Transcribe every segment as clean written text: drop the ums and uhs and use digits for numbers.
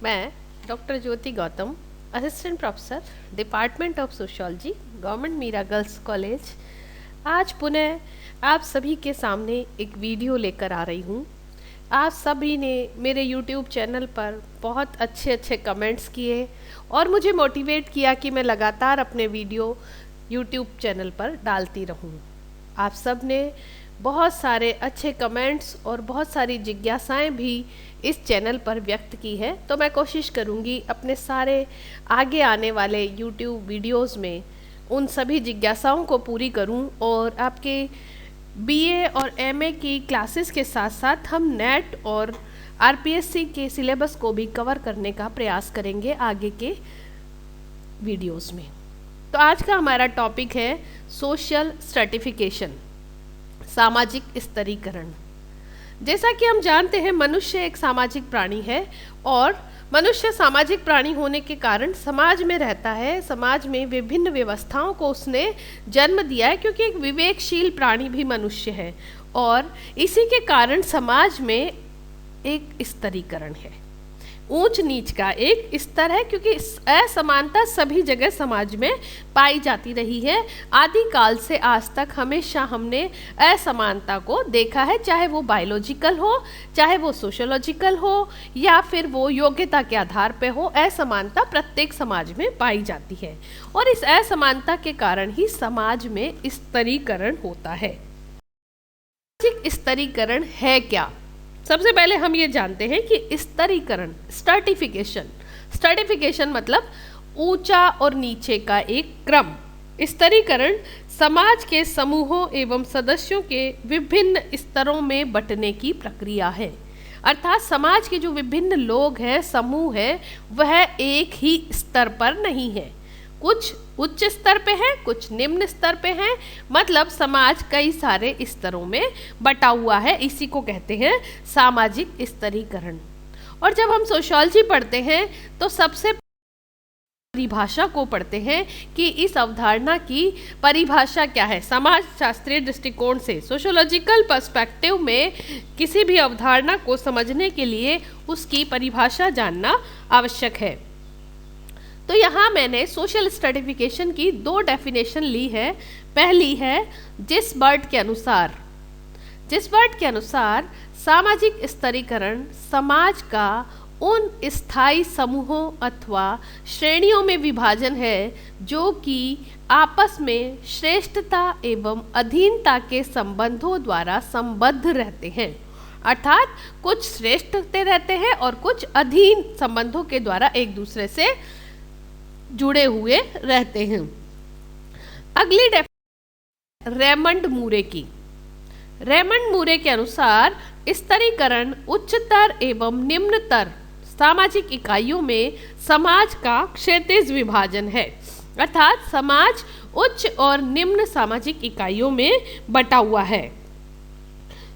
मैं doctor Jyoti Gautam, assistant professor, department of sociology, government Meera girls college, आज पुनः आप सभी के सामने एक वीडियो लेकर आ रही हूँ। आप सभी ने मेरे YouTube चैनल पर बहुत अच्छे अच्छे कमेंट्स किए और मुझे मोटिवेट किया कि मैं लगातार अपने वीडियो YouTube चैनल पर डालती रहूँ। आप सब ने बहुत सारे अच्छे कमेंट्स और बहुत सारी जिज्ञासाएं भी इस चैनल पर व्यक्त की है, तो मैं कोशिश करूंगी अपने सारे आगे आने वाले YouTube वीडियोस में उन सभी जिज्ञासाओं को पूरी करूं और आपके BA और MA की क्लासेस के साथ साथ हम नेट और RPSC के सिलेबस को भी कवर करने का प्रयास करेंगे आगे के वीडियोस में। तो आज का हमारा टॉपिक है सोशल स्ट्रैटिफिकेशन, सामाजिक स्तरीकरण। जैसा कि हम जानते हैं, मनुष्य एक सामाजिक प्राणी है और मनुष्य सामाजिक प्राणी होने के कारण समाज में रहता है। समाज में विभिन्न व्यवस्थाओं को उसने जन्म दिया है, क्योंकि एक विवेकशील प्राणी भी मनुष्य है और इसी के कारण समाज में एक स्तरीकरण है, ऊंच नीच का एक स्तर है, क्योंकि असमानता सभी जगह समाज में पाई जाती रही है। आदिकाल से आज तक हमेशा हमने असमानता को देखा है, चाहे वो बायोलॉजिकल हो, चाहे वो सोशोलॉजिकल हो, या फिर वो योग्यता के आधार पे हो। असमानता प्रत्येक समाज में पाई जाती है और इस असमानता के कारण ही समाज में स्तरीकरण होता है। सामाजिक स्तरीकरण है क्या? सबसे पहले हम ये जानते हैं कि स्तरीकरण, स्ट्रैटिफिकेशन मतलब ऊंचा और नीचे का एक क्रम। स्तरीकरण समाज के समूहों एवं सदस्यों के विभिन्न स्तरों में बंटने की प्रक्रिया है। अर्थात समाज के जो विभिन्न लोग हैं, समूह है, वह एक ही स्तर पर नहीं है। कुछ उच्च स्तर पे है, कुछ निम्न स्तर पे है, मतलब समाज कई सारे स्तरों में बटा हुआ है। इसी को कहते हैं सामाजिक स्तरीकरण। और जब हम सोशियोलॉजी पढ़ते हैं तो सबसे परिभाषा को पढ़ते हैं कि इस अवधारणा की परिभाषा क्या है। समाज शास्त्रीय दृष्टिकोण से, सोशियोलॉजिकल पर्सपेक्टिव में किसी भी अवधारणा को समझने के लिए उसकी परिभाषा जानना आवश्यक है। तो यहाँ मैंने सोशल स्ट्रैटिफिकेशन की दो डेफिनेशन ली है। पहली है जिसबर्ट के अनुसार। जिसबर्ट के अनुसार सामाजिक स्तरीकरण समाज का उन स्थायी समूहों अथवा श्रेणियों में विभाजन है जो कि आपस में श्रेष्ठता एवं अधीनता के संबंधों द्वारा संबद्ध रहते हैं। अर्थात कुछ श्रेष्ठ रहते हैं और कुछ अधीन संबंधों के द्वारा एक दूसरे से जुड़े हुए रहते हैं। अगली रेमंड मूरे की। रेमंड मूरे के अनुसार स्तरीकरण उच्चतर एवं निम्नतर सामाजिक इकाइयों में समाज का क्षैतिज विभाजन है। अर्थात समाज उच्च और निम्न सामाजिक इकाइयों में बटा हुआ है।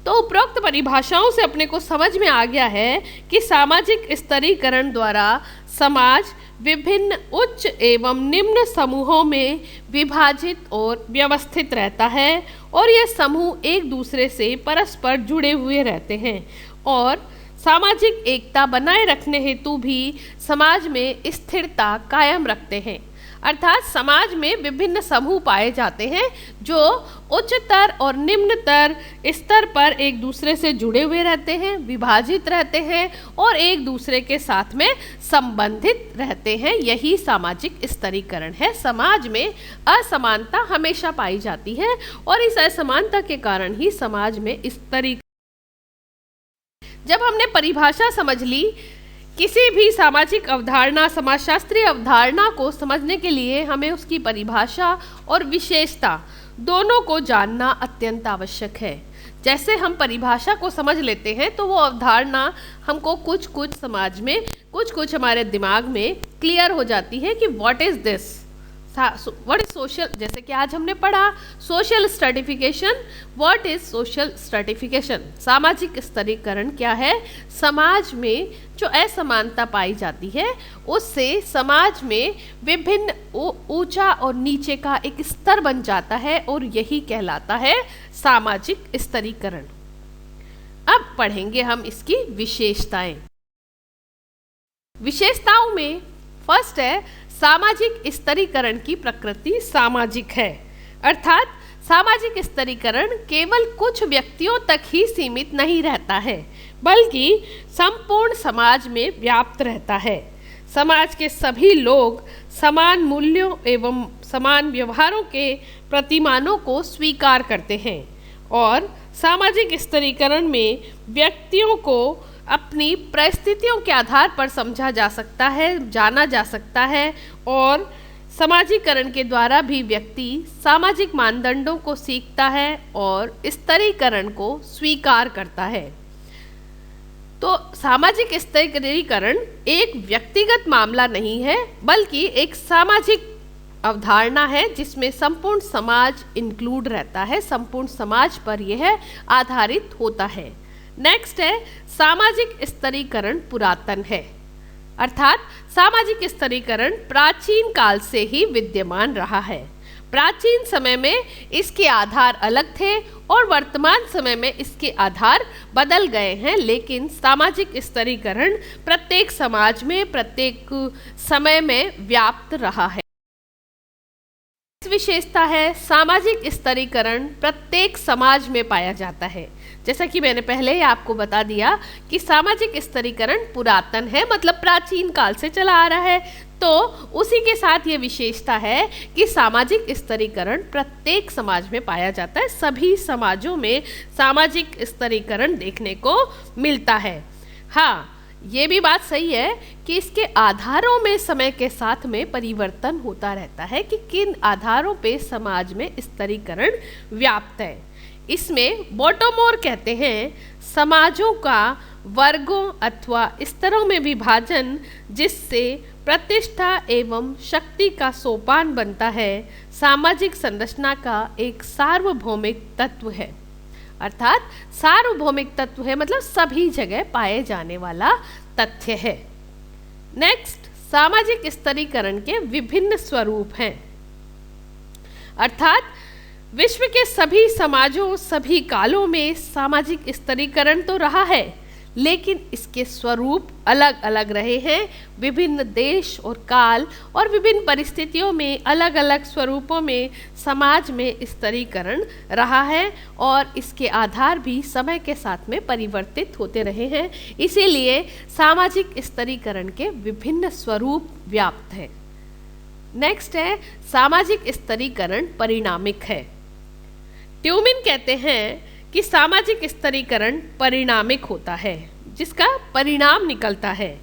तो उपरोक्त परिभाषाओं से अपने को समझ में आ गया है कि सामाजिक स्तरीकरण द्वारा समाज विभिन्न उच्च एवं निम्न समूहों में विभाजित और व्यवस्थित रहता है और ये समूह एक दूसरे से परस्पर जुड़े हुए रहते हैं और सामाजिक एकता बनाए रखने हेतु भी समाज में स्थिरता कायम रखते हैं। अर्थात समाज में विभिन्न समूह पाए जाते हैं जो उच्चतर और निम्नतर स्तर पर एक दूसरे से जुड़े हुए रहते हैं, विभाजित रहते हैं और एक दूसरे के साथ में संबंधित रहते हैं। यही सामाजिक स्तरीकरण है। समाज में असमानता हमेशा पाई जाती है और इस असमानता के कारण ही समाज में स्तरीकरण। जब हमने परिभाषा समझ ली, किसी भी सामाजिक अवधारणा, समाजशास्त्रीय अवधारणा को समझने के लिए हमें उसकी परिभाषा और विशेषता दोनों को जानना अत्यंत आवश्यक है। जैसे हम परिभाषा को समझ लेते हैं तो वो अवधारणा हमको कुछ समाज में, कुछ हमारे दिमाग में क्लियर हो जाती है कि what is this, what is social. जैसे कि आज हमने पढ़ा social stratification. What is social stratification? सामाजिक स्तरीकरण क्या है? समाज में जो असमानता पाई जाती है उससे समाज में विभिन्न ऊंचा और नीचे का एक स्तर बन जाता है और यही कहलाता है सामाजिक स्तरीकरण। अब पढ़ेंगे हम इसकी विशेषताएं। विशेषताओं में फर्स्ट है सामाजिक स्तरीकरण की प्रकृति सामाजिक है, अर्थात सामाजिक स्तरीकरण केवल कुछ व्यक्तियों तक ही सीमित नहीं रहता है बल्कि संपूर्ण समाज में व्याप्त रहता है। समाज के सभी लोग समान मूल्यों एवं समान व्यवहारों के प्रतिमानों को स्वीकार करते हैं और सामाजिक स्तरीकरण में व्यक्तियों को अपनी परिस्थितियों के आधार पर समझा जा सकता है, जाना जा सकता है और समाजीकरण के द्वारा भी व्यक्ति सामाजिक मानदंडों को सीखता है और स्तरीकरण को स्वीकार करता है। तो सामाजिक स्तरीकरण एक व्यक्तिगत मामला नहीं है बल्कि एक सामाजिक अवधारणा है जिसमें संपूर्ण समाज इंक्लूड रहता है, संपूर्ण समाज पर यह आधारित होता है। नेक्स्ट है सामाजिक स्तरीकरण पुरातन है, अर्थात सामाजिक स्तरीकरण प्राचीन काल से ही विद्यमान रहा है। प्राचीन समय में इसके आधार अलग थे और वर्तमान समय में इसके आधार बदल गए हैं, लेकिन सामाजिक स्तरीकरण प्रत्येक समाज में प्रत्येक समय में व्याप्त रहा है। विशेषता है सामाजिक स्तरीकरण प्रत्येक समाज में पाया जाता है। जैसा कि मैंने पहले ही आपको बता दिया कि सामाजिक स्तरीकरण पुरातन है, मतलब प्राचीन काल से चला आ रहा है, तो उसी के साथ ये विशेषता है कि सामाजिक स्तरीकरण प्रत्येक समाज में पाया जाता है। सभी समाजों में सामाजिक स्तरीकरण देखने को मिलता है। हाँ, ये भी बात सही है कि इसके आधारों में समय के साथ में परिवर्तन होता रहता है कि किन आधारों पे समाज में स्तरीकरण व्याप्त है। इसमें बॉटोमोर कहते हैं समाजों का वर्गों अथवा स्तरों में विभाजन जिससे प्रतिष्ठा एवं शक्ति का सोपान बनता है, सामाजिक संरचना का एक सार्वभौमिक तत्व है। अर्थात सार्वभौमिक तत्व है मतलब सभी जगह पाए जाने वाला तथ्य है। नेक्स्ट, सामाजिक स्तरीकरण के विभिन्न स्वरूप हैं, अर्थात विश्व के सभी समाजों सभी कालों में सामाजिक स्तरीकरण तो रहा है, लेकिन इसके स्वरूप अलग अलग रहे हैं। विभिन्न देश और काल और विभिन्न परिस्थितियों में अलग अलग स्वरूपों में समाज में स्तरीकरण रहा है और इसके आधार भी समय के साथ में परिवर्तित होते रहे हैं। इसीलिए सामाजिक स्तरीकरण के विभिन्न स्वरूप व्याप्त हैं। नेक्स्ट है सामाजिक स्तरीकरण परिणामिक है। ट्यूमिन कहते हैं कि सामाजिक स्तरीकरण परिणामिक होता है, जिसका परिणाम निकलता है।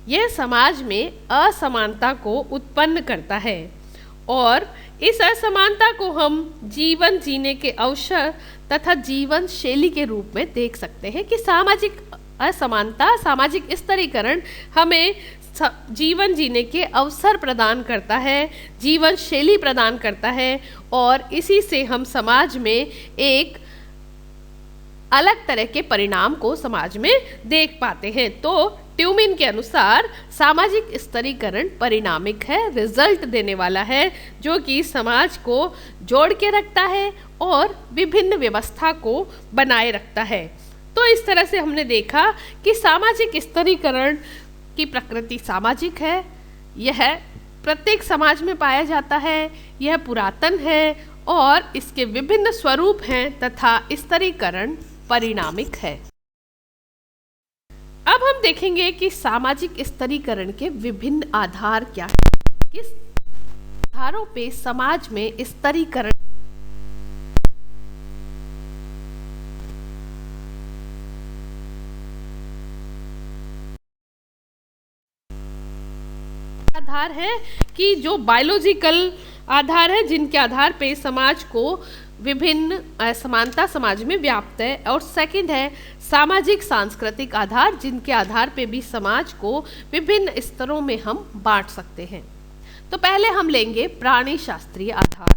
यह समाज में असमानता को उत्पन्न करता है और इस असमानता को हम जीवन जीने के अवसर तथा जीवन शैली के रूप में देख सकते हैं कि सामाजिक असमानता, सामाजिक स्तरीकरण हमें जीवन जीने के अवसर प्रदान करता है, जीवन शैली प्रदान करता है और इसी से हम समाज में एक अलग तरह के परिणाम को समाज में देख पाते हैं। तो ट्यूमिन के अनुसार सामाजिक स्तरीकरण परिणामिक है, रिजल्ट देने वाला है, जो कि समाज को जोड़ के रखता है और विभिन्न व्यवस्था को बनाए रखता है। तो इस तरह से हमने देखा कि सामाजिक स्तरीकरण की प्रकृति सामाजिक है, यह प्रत्येक समाज में पाया जाता है, यह पुरातन है और इसके विभिन्न स्वरूप हैं तथा स्तरीकरण परिणामिक है। अब हम देखेंगे कि सामाजिक स्तरीकरण के विभिन्न आधार क्या हैं, किस आधारों पे समाज में स्तरीकरण आधार है कि जो बायोलॉजिकल आधार है, जिनके आधार पे समाज को विभिन्न असमानता समाज में व्याप्त है, और सेकंड है सामाजिक सांस्कृतिक आधार, जिनके आधार पे भी समाज को विभिन्न स्तरों में हम बांट सकते हैं। तो पहले हम लेंगे प्राणी शास्त्रीय आधार,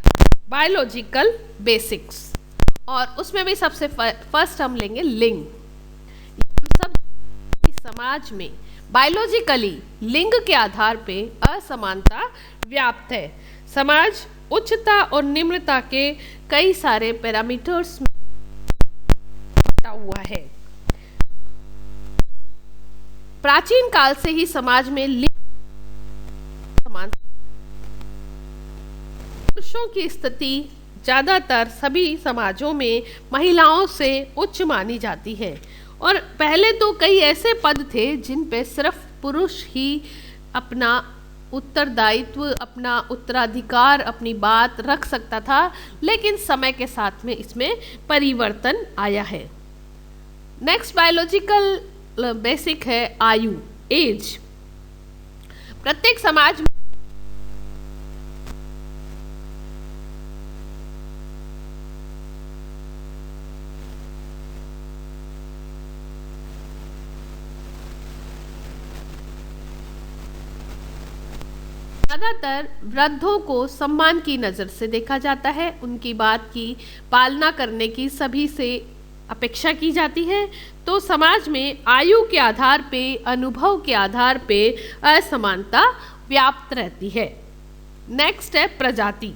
बायोलॉजिकल बेसिक्स, और उसमें भी सबसे फर्स्ट हम लेंगे लिंग। सब समाज में बायोलॉजिकली लिंग के आधार पे असमानता व्याप्त है। समाज उच्चता और निम्नता के कई सारे पैरामीटर्स में बटा हुआ है। प्राचीन काल से ही समाज में लिंग समानता, पुरुषों की स्थिति ज़्यादातर सभी समाजों में महिलाओं से उच्च मानी जाती है। और पहले तो कई ऐसे पद थे जिन पे सिर्फ पुरुष ही अपना उत्तरदायित्व, अपना उत्तराधिकार, अपनी बात रख सकता था, लेकिन समय के साथ में इसमें परिवर्तन आया है। नेक्स्ट बायोलॉजिकल बेसिक है आयु, एज। प्रत्येक समाज में ज़्यादातर वृद्धों को सम्मान की नज़र से देखा जाता है, उनकी बात की पालना करने की सभी से अपेक्षा की जाती है। तो समाज में आयु के आधार पे, अनुभव के आधार पे असमानता व्याप्त रहती है। नेक्स्ट है प्रजाति।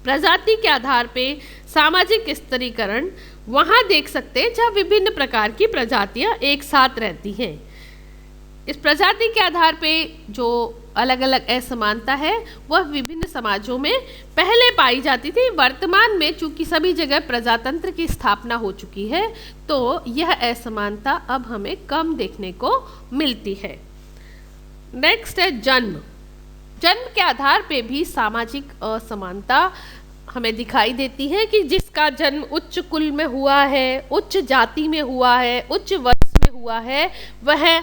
प्रजाति के आधार पे सामाजिक स्तरीकरण वहाँ देख सकते हैं जहाँ विभिन्न प्रकार की प्रजातियाँ एक साथ रहती हैं। इस प्रजाति के आधार पे जो अलग अलग असमानता है वह विभिन्न समाजों में पहले पाई जाती थी। वर्तमान में चूंकि सभी जगह प्रजातंत्र की स्थापना हो चुकी है, तो यह असमानता अब हमें कम देखने को मिलती है। नेक्स्ट है जन्म। जन्म के आधार पे भी सामाजिक असमानता हमें दिखाई देती है कि जिसका जन्म उच्च कुल में हुआ है, उच्च जाति में हुआ है, उच्च वंश में हुआ है, वह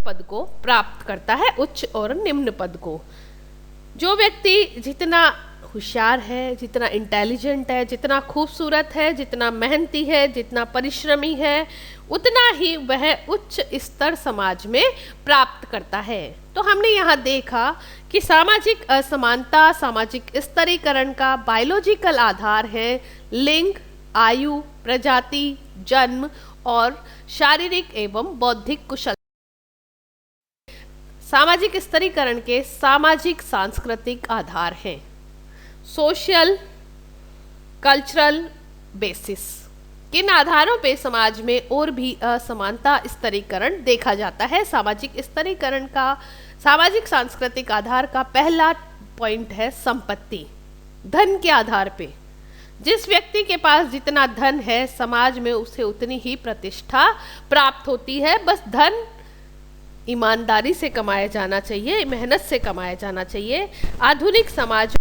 पद को प्राप्त करता है, उच्च और निम्न पद को। जो व्यक्ति जितना होशियार है, जितना इंटेलिजेंट है, जितना खूबसूरत है, जितना मेहनती है, जितना परिश्रमी है, उतना ही वह उच्च स्तर समाज में प्राप्त करता है। तो हमने यहाँ देखा कि सामाजिक असमानता, सामाजिक स्तरीकरण का बायोलॉजिकल आधार है लिंग, आयु, प्रजाति, जन्म और शारीरिक एवं बौद्धिक कुशलता। सामाजिक स्तरीकरण के सामाजिक सांस्कृतिक आधार हैं, सोशल कल्चरल बेसिस। किन आधारों पे समाज में और भी असमानता स्तरीकरण देखा जाता है? सामाजिक स्तरीकरण का सामाजिक सांस्कृतिक आधार का पहला पॉइंट है संपत्ति। धन के आधार पे जिस व्यक्ति के पास जितना धन है, समाज में उसे उतनी ही प्रतिष्ठा प्राप्त होती है। बस धन ईमानदारी से कमाया जाना चाहिए, मेहनत से कमाया जाना चाहिए। आधुनिक समाज